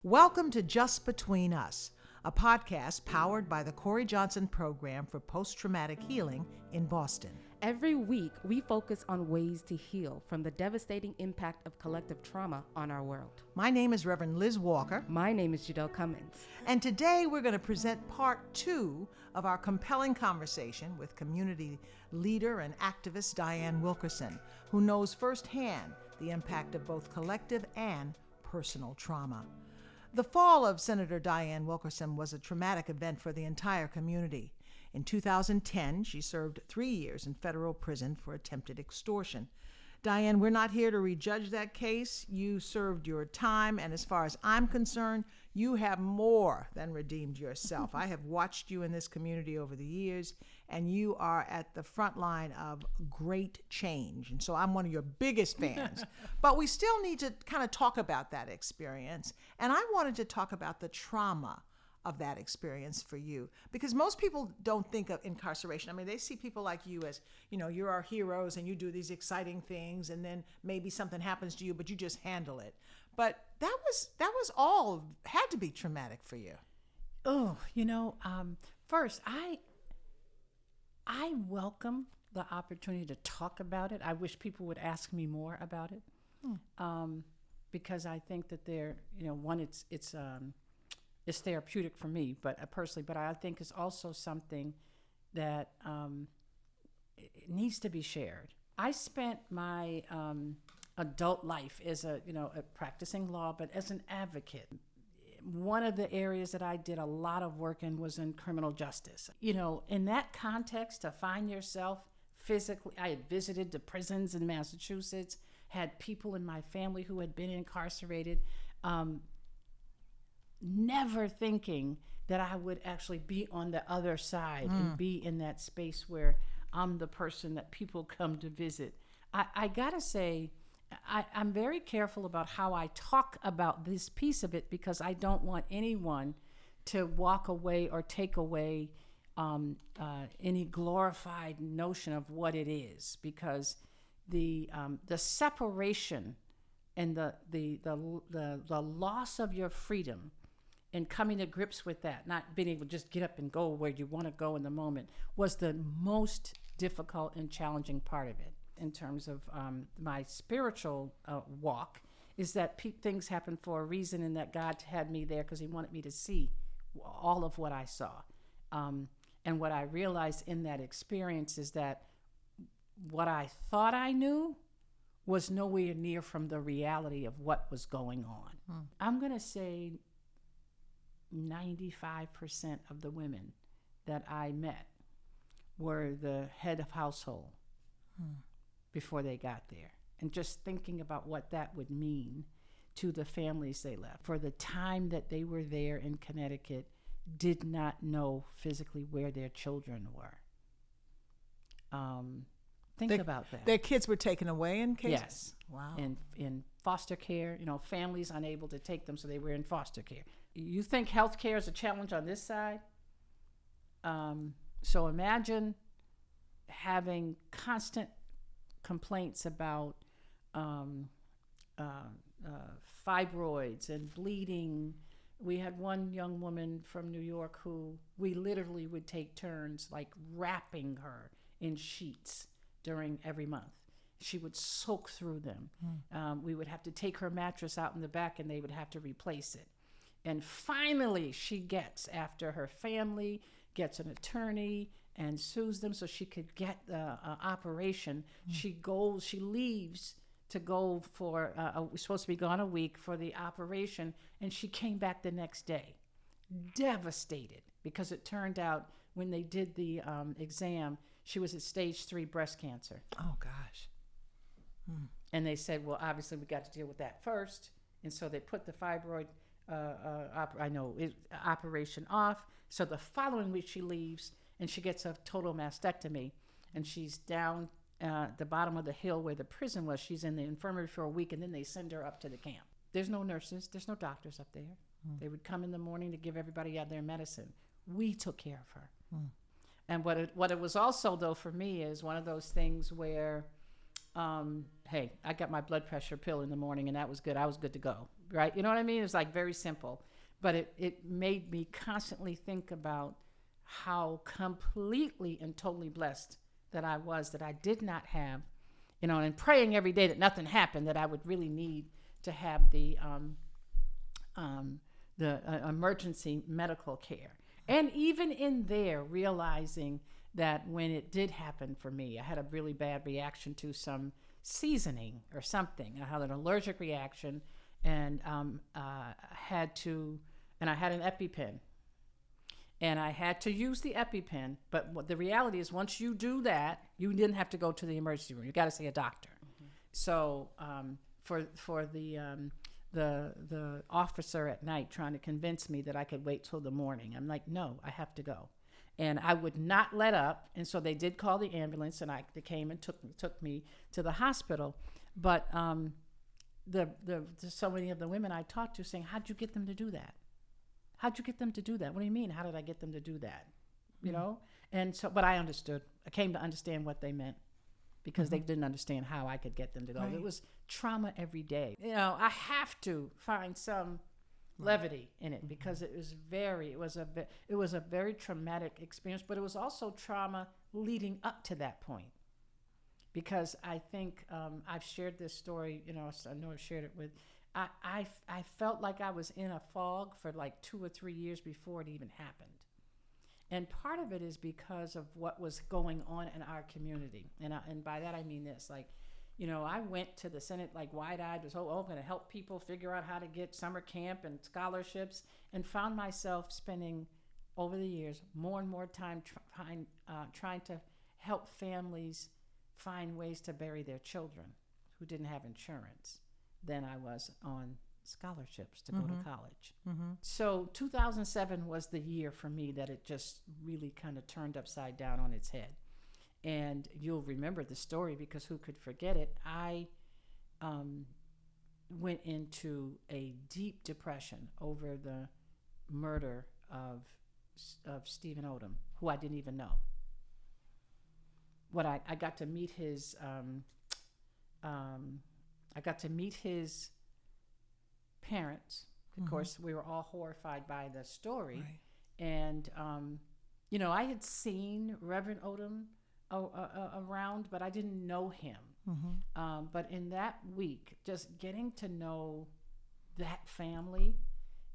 Welcome to Just Between Us, a podcast powered by the Corey Johnson Program for Post-Traumatic Healing in Boston. Every week, we focus on ways to heal from the devastating impact of collective trauma on our world. My name is Reverend Liz Walker. My name is Jadelle Cummins. And today we're going to present part 2 of our compelling conversation with community leader and activist Dianne Wilkerson, who knows firsthand the impact of both collective and personal trauma. The fall of Senator Dianne Wilkerson was a traumatic event for the entire community. In 2010, she served 3 years in federal prison for attempted extortion. Dianne, we're not here to rejudge that case. You served your time, and as far as I'm concerned, you have more than redeemed yourself. I have watched you in this community over the years, and you are at the front line of great change. And so I'm one of your biggest fans. But we still need to kind of talk about that experience. And I wanted to talk about the trauma of that experience for you, because most people don't think of incarceration. I mean, they see people like you as, you're our heroes and you do these exciting things, and then maybe something happens to you, but you just handle it. But that was all had to be traumatic for you. First, I welcome the opportunity to talk about it. I wish people would ask me more about it, because I think that it's therapeutic for me, but personally. But I think it's also something that it needs to be shared. I spent my adult life as a practicing law, but as an advocate. One of the areas that I did a lot of work in was in criminal justice. In that context, to find yourself physically, I had visited the prisons in Massachusetts, had people in my family who had been incarcerated. Never thinking that I would actually be on the other side and be in that space where I'm the person that people come to visit. I gotta say, I'm very careful about how I talk about this piece of it, because I don't want anyone to walk away or take away any glorified notion of what it is, because the separation and the loss of your freedom and coming to grips with that, not being able to just get up and go where you want to go in the moment, was the most difficult and challenging part of it. In terms of my spiritual walk, is that things happen for a reason, and that God had me there because he wanted me to see all of what I saw. And what I realized in that experience is that what I thought I knew was nowhere near from the reality of what was going on. I'm going to say 95% of the women that I met were the head of household before they got there. And just thinking about what that would mean to the families they left. For the time that they were there in Connecticut, did not know physically where their children were. Think about that. Their kids were taken away in case? Yes. Wow. In foster care, families unable to take them, so they were in foster care. You think healthcare is a challenge on this side? So imagine having constant complaints about fibroids and bleeding. We had one young woman from New York who we literally would take turns like wrapping her in sheets during every month. She would soak through them. We would have to take her mattress out in the back, and they would have to replace it. And finally, she gets, after her family gets an attorney and sues them so she could get the operation, she leaves to go for, we're supposed to be gone a week for the operation, and she came back the next day, devastated, because it turned out when they did the exam, she was at stage 3 breast cancer. Oh, gosh. And they said, well, obviously we got to deal with that first. And so they put the fibroid operation off. So the following week she leaves, and she gets a total mastectomy. And she's down the bottom of the hill where the prison was. She's in the infirmary for a week, and then they send her up to the camp. There's no nurses. There's no doctors up there. They would come in the morning to give everybody out their medicine. We took care of her. And what it was also, though, for me is one of those things where, hey, I got my blood pressure pill in the morning, and that was good. I was good to go. right? You know what I mean? It's like very simple, but it made me constantly think about how completely and totally blessed that I was, that I did not have, and praying every day that nothing happened, that I would really need to have the emergency medical care. And even in there, realizing that when it did happen for me, I had a really bad reaction to some seasoning or something. I had an allergic reaction, and I had an EpiPen. And I had to use the EpiPen, but the reality is, once you do that, you didn't have to go to the emergency room. You got to see a doctor. Mm-hmm. So for the officer at night trying to convince me that I could wait till the morning, I'm like, no, I have to go. And I would not let up. And so they did call the ambulance, and they came and took me to the hospital. But so many of the women I talked to saying, how'd you get them to do that? How'd you get them to do that? What do you mean? How did I get them to do that? You know? And so, but I understood. I came to understand what they meant, because they didn't understand how I could get them to go. Right. It was trauma every day. I have to find some levity in it, because it was a very traumatic experience, but it was also trauma leading up to that point. Because I think I've shared this story, I know I've shared it with, I felt like I was in a fog for like 2 or 3 years before it even happened. And part of it is because of what was going on in our community. And by that I mean this, like, I went to the Senate like wide-eyed, was I'm going to help people figure out how to get summer camp and scholarships, and found myself spending, over the years, more and more time trying to help families find ways to bury their children who didn't have insurance, than I was on scholarships to go to college. Mm-hmm. So 2007 was the year for me that it just really kind of turned upside down on its head. And you'll remember the story, because who could forget it? I went into a deep depression over the murder of Stephen Odom, who I didn't even know. I got to meet his parents. Of course, we were all horrified by the story. Right. And, I had seen Reverend Odom around, but I didn't know him. Mm-hmm. But in that week, just getting to know that family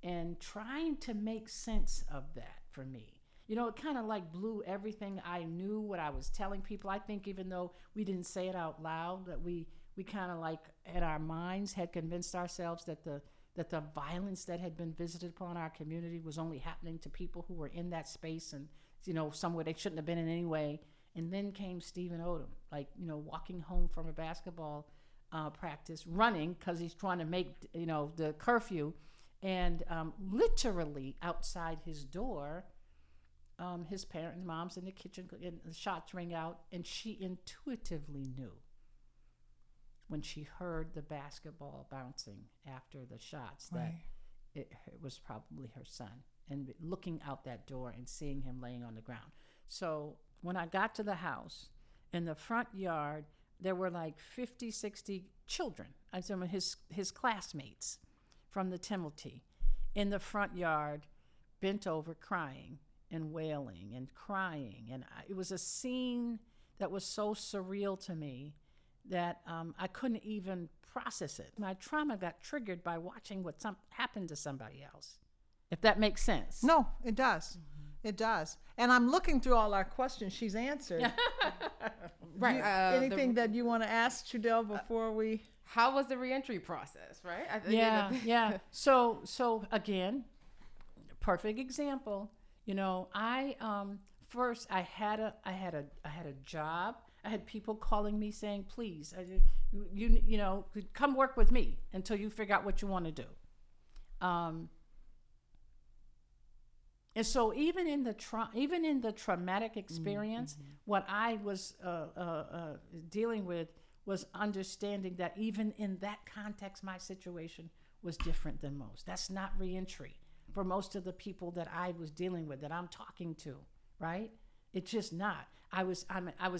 and trying to make sense of that for me. It kind of like blew everything I knew, what I was telling people. I think even though we didn't say it out loud, that we kind of like in our minds had convinced ourselves that the violence that had been visited upon our community was only happening to people who were in that space, and somewhere they shouldn't have been in anyway. And then came Stephen Odom, walking home from a basketball practice, running because he's trying to make the curfew, and literally outside his door, his parents, mom's in the kitchen, and the shots rang out, and she intuitively knew when she heard the basketball bouncing after the shots that it was probably her son, and looking out that door and seeing him laying on the ground. So when I got to the house, in the front yard, there were like 50, 60 children. I said, his classmates from the Timothy in the front yard, bent over crying and wailing and crying. And it was a scene that was so surreal to me that I couldn't even process it. My trauma got triggered by watching what happened to somebody else, if that makes sense. No, it does. Mm-hmm. It does. And I'm looking through all our questions she's answered. Right. Anything that you want to ask, Trudell, before we... How was the reentry process, right? Yeah. So again, perfect example. I first I had a job. I had people calling me saying, "Please, you come work with me until you figure out what you want to do." And so even in the traumatic experience, mm-hmm. what I was dealing with was understanding that even in that context, my situation was different than most. That's not reentry for most of the people that I was dealing with, that I'm talking to, right? It's just not. I was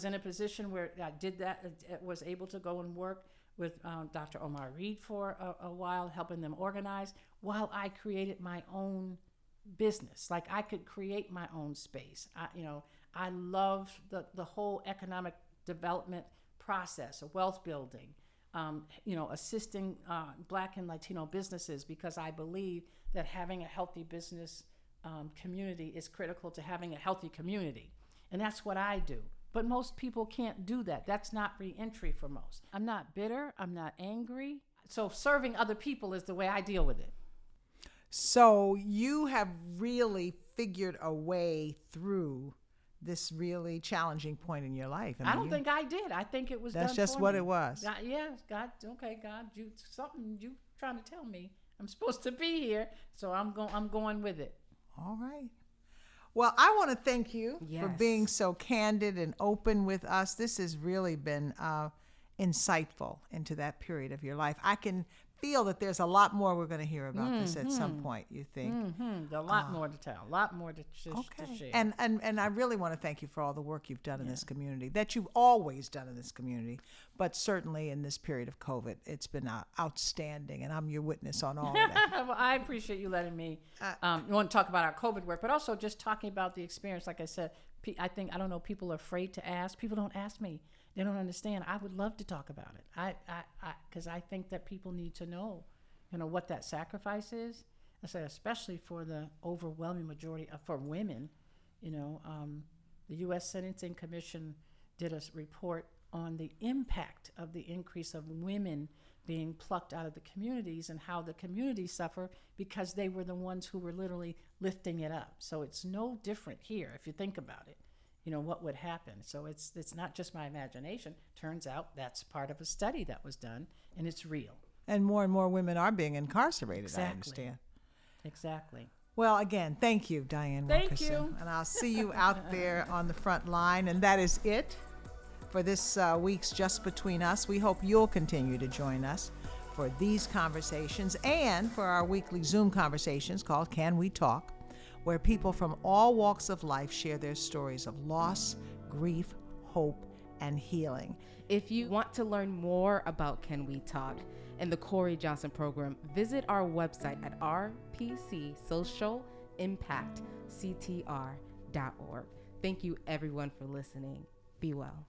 in a position where I did that, was able to go and work with Dr. Omar Reed for a while, helping them organize, while I created my own business. Like, I could create my own space. I love the whole economic development process of wealth building, assisting Black and Latino businesses, because I believe that having a healthy business community is critical to having a healthy community. And that's what I do. But most people can't do that. That's not reentry for most. I'm not bitter. I'm not angry. So serving other people is the way I deal with it. So you have really figured a way through this really challenging point in your life. I don't think I did. I think it was that's done just for what me. it was. God, yeah, God, okay, God, you trying to tell me I'm supposed to be here, so I'm going with it. All right. Well, I want to thank you for Yes. being so candid and open with us. This has really been insightful into that period of your life. I can feel that there's a lot more we're going to hear about this at some point, you think? A lot more to tell, a lot more to share. And I really want to thank you for all the work you've done in this community, that you've always done in this community, but certainly in this period of COVID, it's been outstanding, and I'm your witness on all of that. Well, I appreciate you letting me. You want to talk about our COVID work, but also just talking about the experience. Like I said, I don't know, people are afraid to ask. People don't ask me. They don't understand. I would love to talk about it. Because I think that people need to know, what that sacrifice is. I say, especially for the overwhelming majority for women. The U.S. Sentencing Commission did a report on the impact of the increase of women being plucked out of the communities, and how the communities suffer because they were the ones who were literally lifting it up. So it's no different here if you think about it. What would happen. So it's not just my imagination. Turns out that's part of a study that was done, and it's real. And more women are being incarcerated, Exactly. I understand. Exactly. Well, again, thank you, Dianne Wilkerson. Thank you. And I'll see you out there on the front line. And that is it for this week's Just Between Us. We hope you'll continue to join us for these conversations and for our weekly Zoom conversations called Can We Talk?, where people from all walks of life share their stories of loss, grief, hope, and healing. If you want to learn more about Can We Talk and the Corey Johnson program, visit our website at rpcsocialimpactctr.org. Thank you, everyone, for listening. Be well.